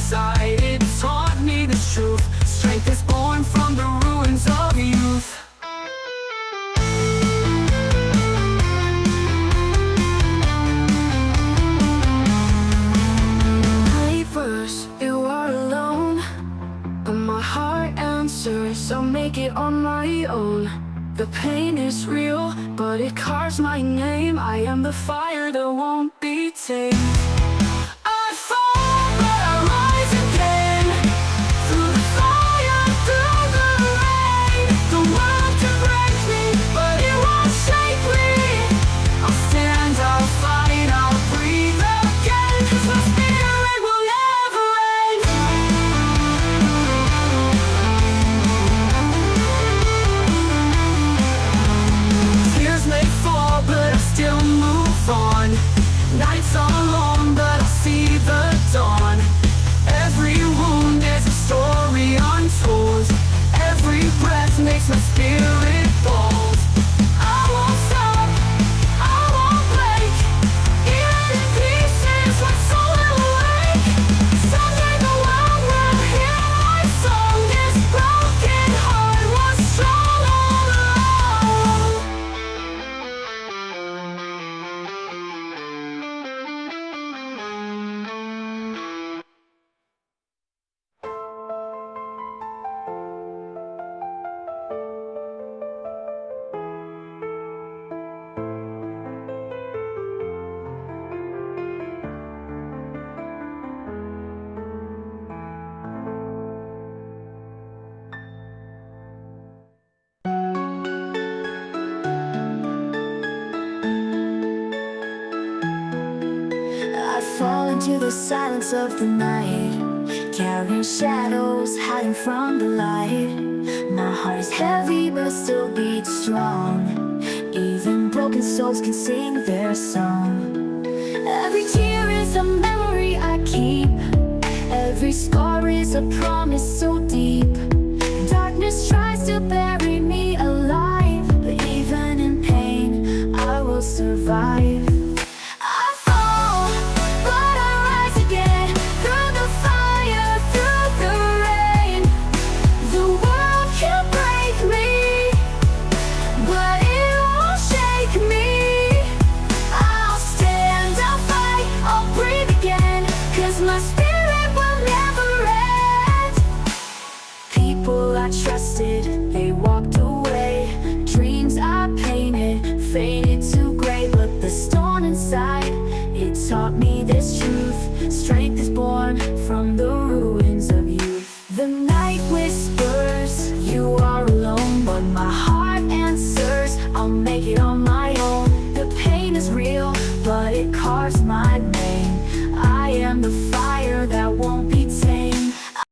inside. It taught me the truth. Strength is born from the ruins of youth. You are alone, but my heart answers. I'll make it on my own. The pain is real, but it carves my name. I am the fire that won't be tamed. I fall, but I rise again. Through the fire, through the rain. The world can break me, but it won't shake me. I'll stand, I'll fight, I'll breathe again. 'Cause my spirit will never end. Tears may fall, but I still move on. Nights are long, but I see the dawn. Every wound is a story untold. Every breath makes my spirit bold. I won't stop, I won't break. Even in pieces, my soul will awake. Someday the world will hear my song. This broken heart was strong all along. I fall into the silence of the night, carrying shadows, hiding from the light. My heart is heavy but still beats strong. Even broken souls can sing their song. Every tear is a memory I keep. Every scar is a promise so deep. Darkness tries to bury me alive, but even in pain I will survive. My spirit will never end. People I trusted, they walked away. Dreams I painted, faded to gray. But the storm inside, it taught me this truth. Strength is born from the ruins of youth. The night whispers, you are alone, but my heart answers, I'll make it on my own. The pain is real, but it carves my